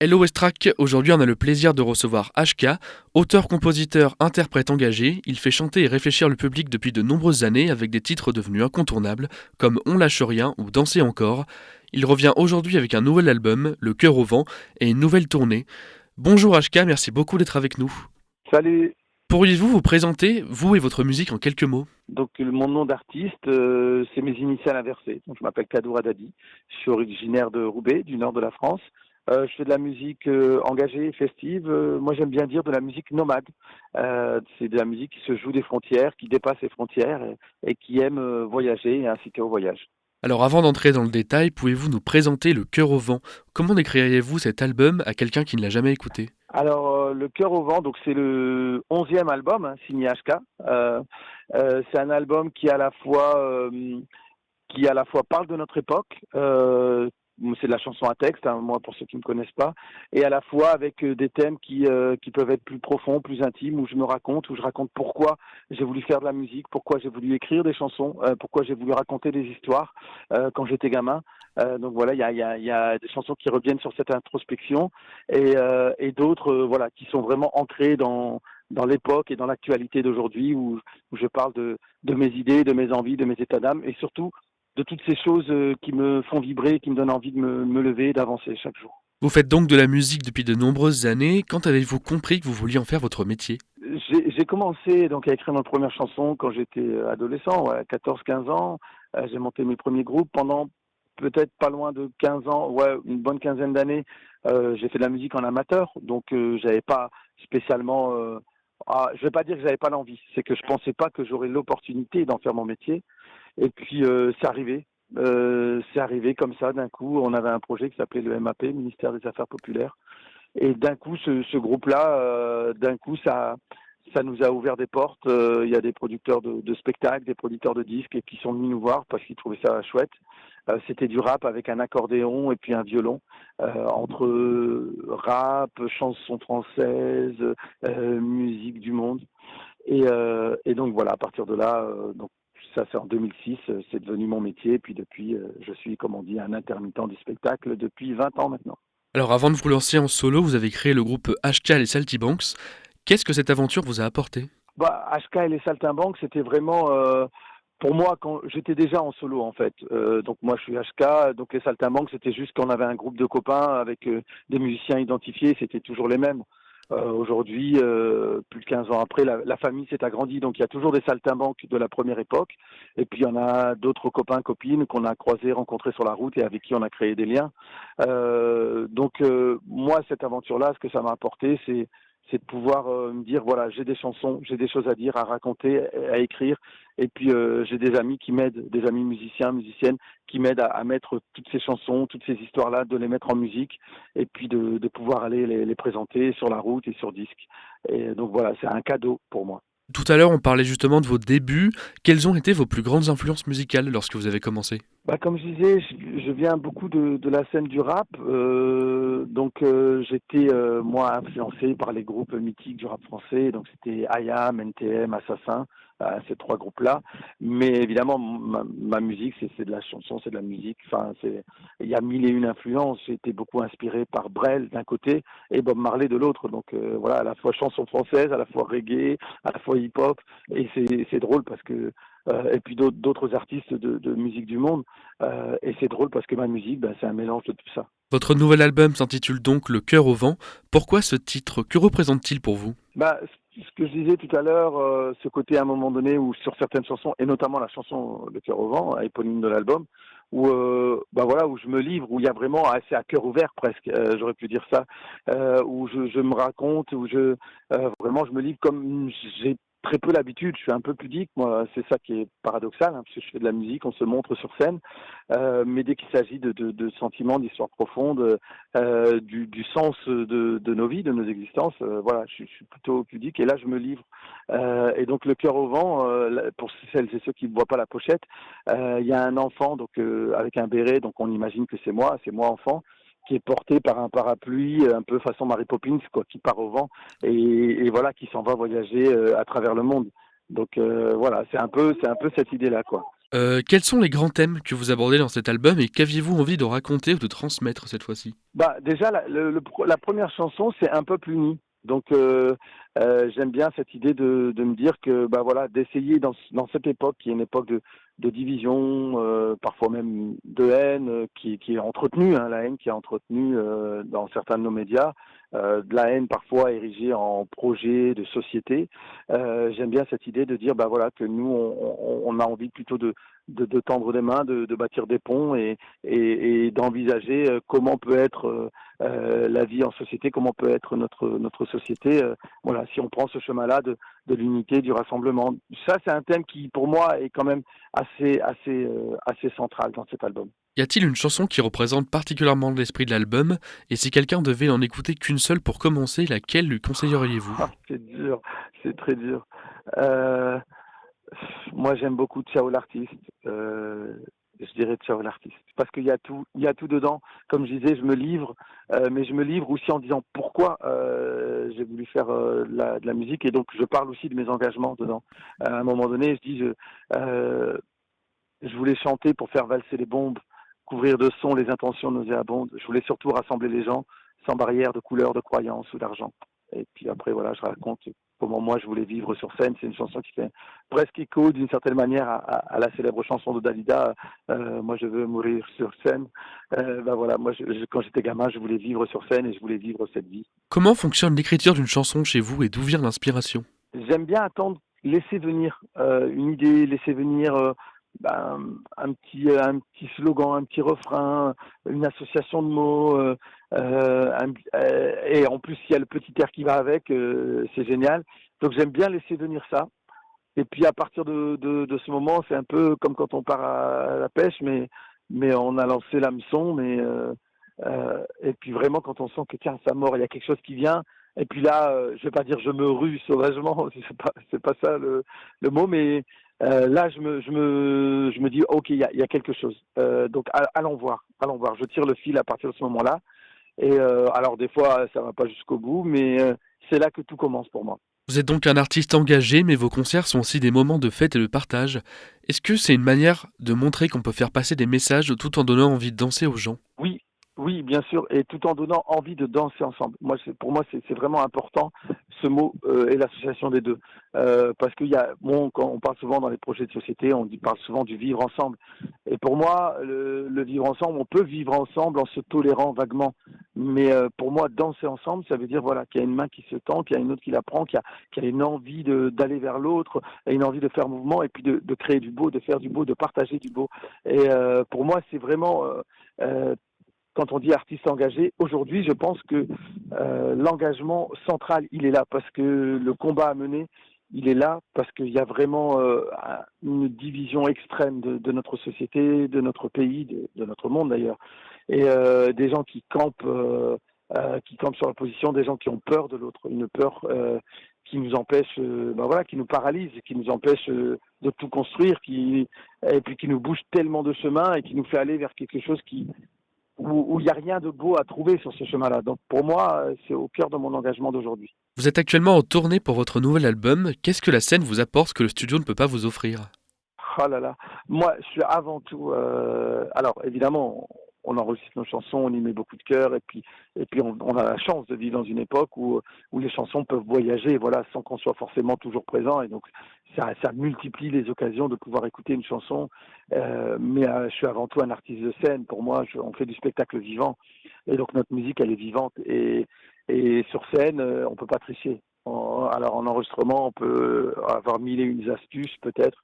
Hello Westrack, aujourd'hui on a le plaisir de recevoir HK, auteur-compositeur, interprète engagé. Il fait chanter et réfléchir le public depuis de nombreuses années avec des titres devenus incontournables comme On lâche rien ou Danser encore. Il revient aujourd'hui avec un nouvel album, Le cœur au vent, et une nouvelle tournée. Bonjour HK, merci beaucoup d'être avec nous. Salut. Pourriez-vous vous présenter, vous et votre musique en quelques mots? Mon nom d'artiste, c'est mes initiales inversées. Donc, je m'appelle Kadoura Dadi. Je suis originaire de Roubaix, du nord de la France. Je fais de la musique engagée, festive. Moi, j'aime bien dire de la musique nomade. C'est de la musique qui se joue des frontières, qui dépasse les frontières et qui aime voyager et inciter au voyage. Alors avant d'entrer dans le détail, pouvez-vous nous présenter Le cœur au vent? Comment décririez-vous cet album à quelqu'un qui ne l'a jamais écouté? Le cœur au vent, donc c'est le 11e album, hein, signé HK. C'est un album qui à la fois parle de notre époque, c'est de la chanson à texte, hein, moi pour ceux qui ne me connaissent pas, et à la fois avec des thèmes qui peuvent être plus profonds, plus intimes, où je raconte pourquoi j'ai voulu faire de la musique, pourquoi j'ai voulu écrire des chansons, pourquoi j'ai voulu raconter des histoires quand j'étais gamin. Donc voilà, il y a des chansons qui reviennent sur cette introspection et d'autres voilà, qui sont vraiment ancrées dans l'époque et dans l'actualité d'aujourd'hui où je parle de mes idées, de mes envies, de mes états d'âme et surtout de toutes ces choses qui me font vibrer, qui me donnent envie de me lever et d'avancer chaque jour. Vous faites donc de la musique depuis de nombreuses années. Quand avez-vous compris que vous vouliez en faire votre métier? J'ai commencé donc à écrire ma première chanson quand j'étais adolescent, ouais, 14-15 ans. J'ai monté mes premiers groupes pendant peut-être pas loin de 15 ans, ouais, une bonne quinzaine d'années. J'ai fait de la musique en amateur, donc j'avais pas spécialement. Je vais pas dire que j'avais pas l'envie, c'est que je pensais pas que j'aurais l'opportunité d'en faire mon métier. Et puis c'est arrivé. C'est arrivé comme ça d'un coup. On avait un projet qui s'appelait le MAP, Ministère des Affaires Populaires. Et d'un coup, ce groupe-là, d'un coup, ça nous a ouvert des portes. Il y a des producteurs de spectacles, des producteurs de disques et qui sont venus nous voir parce qu'ils trouvaient ça chouette. C'était du rap avec un accordéon et puis un violon, entre rap, chansons françaises, musique du monde. Et donc voilà, à partir de là, donc ça c'est en 2006, c'est devenu mon métier. Et puis depuis, je suis, comme on dit, un intermittent du spectacle depuis 20 ans maintenant. Alors avant de vous lancer en solo, vous avez créé le groupe HK et les Saltimbanques. Qu'est-ce que cette aventure vous a apporté? Bah, HK et les Saltimbanques, c'était vraiment pour moi quand j'étais déjà en solo en fait. Donc moi je suis HK, donc les Saltimbanques c'était juste qu'on avait un groupe de copains avec des musiciens identifiés, c'était toujours les mêmes. Aujourd'hui, plus de 15 ans après, la famille s'est agrandie, donc il y a toujours des saltimbanques de la première époque, et puis il y en a d'autres copains, copines qu'on a croisés, rencontrés sur la route et avec qui on a créé des liens. Moi, cette aventure-là, ce que ça m'a apporté, c'est de pouvoir me dire, voilà, j'ai des chansons, j'ai des choses à dire, à raconter, à écrire, et puis j'ai des amis qui m'aident, des amis musiciens, musiciennes, qui m'aident à mettre toutes ces chansons, toutes ces histoires-là, de les mettre en musique, et puis de pouvoir aller les présenter sur la route et sur disque. Et donc voilà, c'est un cadeau pour moi. Tout à l'heure, on parlait justement de vos débuts. Quelles ont été vos plus grandes influences musicales lorsque vous avez commencé? Bah, comme je disais, je viens beaucoup de la scène du rap, j'étais moi influencé par les groupes mythiques du rap français, donc c'était IAM, NTM, Assassin, ces trois groupes-là. Mais évidemment, ma musique, c'est de la chanson, c'est de la musique. Enfin, il y a mille et une influences. J'ai été beaucoup inspiré par Brel d'un côté et Bob Marley de l'autre. Donc voilà, à la fois chanson française, à la fois reggae, à la fois hip-hop. Et c'est drôle parce que et puis d'autres artistes de musique du monde. Et c'est drôle parce que ma musique, ben, c'est un mélange de tout ça. Votre nouvel album s'intitule donc Le cœur au vent. Pourquoi ce titre? Que représente-t-il pour vous? Bah, ce que je disais tout à l'heure, ce côté à un moment donné où sur certaines chansons, et notamment la chanson Le cœur au vent, éponyme de l'album, où bah voilà, où je me livre, où il y a vraiment assez à cœur ouvert presque, j'aurais pu dire ça, où je me raconte, où vraiment je me livre comme j'ai très peu l'habitude, je suis un peu pudique, moi, c'est ça qui est paradoxal, hein, parce que je fais de la musique, on se montre sur scène, mais dès qu'il s'agit de sentiments, d'histoires profondes, du sens de nos vies, de nos existences, voilà, je suis plutôt pudique et là je me livre. Et donc le cœur au vent, pour celles et ceux qui ne voient pas la pochette, il y a un enfant donc avec un béret, donc on imagine que c'est moi enfant, qui est porté par un parapluie, un peu façon Mary Poppins, quoi, qui part au vent et voilà, qui s'en va voyager à travers le monde. Donc voilà, c'est un peu cette idée-là, quoi. Quels sont les grands thèmes que vous abordez dans cet album et qu'aviez-vous envie de raconter ou de transmettre cette fois-ci? Bah, déjà, la première chanson, c'est Un peuple uni. Donc, j'aime bien cette idée de me dire que, bah voilà, d'essayer dans cette époque, qui est une époque de division, parfois même de haine, qui est entretenue, hein, la haine qui est entretenue dans certains de nos médias, de la haine parfois érigée en projet de société. J'aime bien cette idée de dire, bah voilà, que nous, on a envie plutôt de tendre des mains, de bâtir des ponts et d'envisager comment peut être la vie en société, comment peut être notre société, voilà, si on prend ce chemin-là de l'unité, du rassemblement. Ça, c'est un thème qui, pour moi, est quand même assez central dans cet album. Y a-t-il une chanson qui représente particulièrement l'esprit de l'album? Et si quelqu'un devait n'en écouter qu'une seule pour commencer, laquelle lui conseilleriez-vous? C'est dur, c'est très dur. Euh, Moi, j'aime beaucoup Ciao l'artiste. Je dirais Ciao l'artiste parce il y a tout dedans. Comme je disais, je me livre, mais je me livre aussi en disant pourquoi j'ai voulu faire de la musique et donc je parle aussi de mes engagements dedans. À un moment donné, je voulais chanter pour faire valser les bombes, couvrir de sons les intentions nauséabondes. Je voulais surtout rassembler les gens sans barrière de couleur, de croyance ou d'argent. Et puis après, voilà, je raconte comment moi je voulais vivre sur scène. C'est une chanson qui fait presque écho d'une certaine manière à la célèbre chanson de Dalida, Moi je veux mourir sur scène. Ben voilà, quand j'étais gamin, je voulais vivre sur scène et je voulais vivre cette vie. Comment fonctionne l'écriture d'une chanson chez vous et d'où vient l'inspiration? J'aime bien attendre, laisser venir une idée, laisser venir un petit slogan, un petit refrain, une association de mots, et en plus il y a le petit air qui va avec, c'est génial. Donc j'aime bien laisser venir ça. Et puis à partir de ce moment, c'est un peu comme quand on part à la pêche, mais on a lancé l'hameçon, et puis vraiment quand on sent que tiens, ça mord, il y a quelque chose qui vient. Et puis là, je vais pas dire je me rue sauvagement, c'est pas ça le mot, mais là je me dis ok, il y a quelque chose. Donc allons voir, allons voir. Je tire le fil à partir de ce moment-là. Et alors des fois ça va pas jusqu'au bout, mais c'est là que tout commence pour moi. Vous êtes donc un artiste engagé, mais vos concerts sont aussi des moments de fête et de partage. Est-ce que c'est une manière de montrer qu'on peut faire passer des messages tout en donnant envie de danser aux gens? Oui, oui, bien sûr, et tout en donnant envie de danser ensemble. Pour moi, c'est vraiment important ce mot et l'association des deux, parce qu'il y a, bon, quand on parle souvent dans les projets de société, parle souvent du vivre ensemble. Et pour moi, le vivre ensemble, on peut vivre ensemble en se tolérant vaguement, mais pour moi, danser ensemble, ça veut dire voilà qu'il y a une main qui se tend, qu'il y a une autre qui la prend, qu'il y a une envie d'aller vers l'autre, et une envie de faire mouvement, et puis de créer du beau, de faire du beau, de partager du beau. Et pour moi, c'est vraiment euh, quand on dit artiste engagé, aujourd'hui, je pense que l'engagement central, il est là parce que le combat à mener, il est là parce qu'il y a vraiment une division extrême de notre société, de notre pays, de notre monde d'ailleurs, et des gens qui campent sur la position, des gens qui ont peur de l'autre, une peur qui nous empêche, voilà, qui nous paralyse, qui nous empêche de tout construire, et puis qui nous bouge tellement de chemin et qui nous fait aller vers quelque chose où il n'y a rien de beau à trouver sur ce chemin-là. Donc pour moi, c'est au cœur de mon engagement d'aujourd'hui. Vous êtes actuellement en tournée pour votre nouvel album. Qu'est-ce que la scène vous apporte que le studio ne peut pas vous offrir? Oh là là, moi je suis avant tout. Alors évidemment, on enregistre nos chansons, on y met beaucoup de cœur, et puis on a la chance de vivre dans une époque où les chansons peuvent voyager, voilà, sans qu'on soit forcément toujours présent, et donc ça multiplie les occasions de pouvoir écouter une chanson. Mais je suis avant tout un artiste de scène. Pour moi, on fait du spectacle vivant, et donc notre musique elle est vivante, et sur scène, on peut pas tricher. Alors en enregistrement, on peut avoir mille et une astuces peut-être.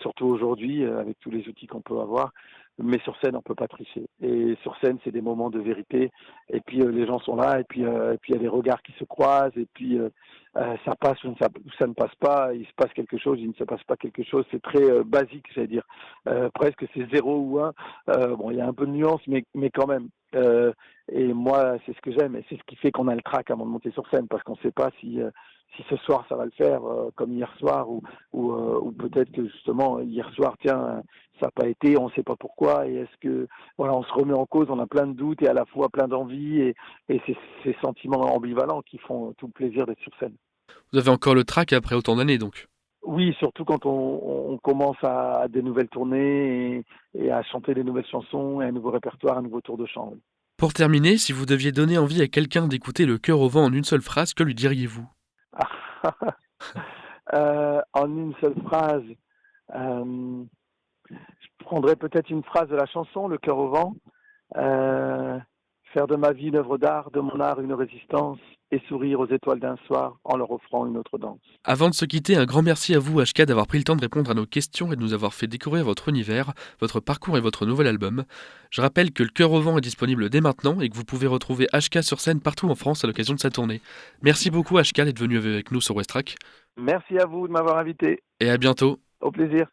Surtout aujourd'hui avec tous les outils qu'on peut avoir. Mais sur scène, on peut pas tricher. Et sur scène, c'est des moments de vérité. Et puis les gens sont là, et puis il y a des regards qui se croisent, et puis ça passe ou ça ne passe pas. Il se passe quelque chose, il ne se passe pas quelque chose. C'est très basique, j'allais dire. Presque c'est 0 ou 1. Bon, il y a un peu de nuance, mais quand même. Et moi, c'est ce que j'aime, et c'est ce qui fait qu'on a le trac avant de monter sur scène, parce qu'on ne sait pas si ce soir ça va le faire comme hier soir, ou peut-être que justement hier soir, tiens, ça n'a pas été, on ne sait pas pourquoi, et est-ce que voilà, on se remet en cause, on a plein de doutes et à la fois plein d'envie, et c'est ces sentiments ambivalents qui font tout le plaisir d'être sur scène. Vous avez encore le trac après autant d'années donc. Oui, surtout quand on commence à des nouvelles tournées et à chanter des nouvelles chansons, et un nouveau répertoire, un nouveau tour de chant. Oui. Pour terminer, si vous deviez donner envie à quelqu'un d'écouter Le Cœur au vent en une seule phrase, que lui diriez-vous? En une seule phrase, euh, je prendrais peut-être une phrase de la chanson, Le cœur au vent. Euh, Faire de ma vie une œuvre d'art, de mon art une résistance, et sourire aux étoiles d'un soir en leur offrant une autre danse. Avant de se quitter, un grand merci à vous, HK, d'avoir pris le temps de répondre à nos questions et de nous avoir fait découvrir votre univers, votre parcours et votre nouvel album. Je rappelle que Le Cœur au vent est disponible dès maintenant et que vous pouvez retrouver HK sur scène partout en France à l'occasion de sa tournée. Merci beaucoup, HK, d'être venu avec nous sur Westrack. Merci à vous de m'avoir invité. Et à bientôt. Au plaisir.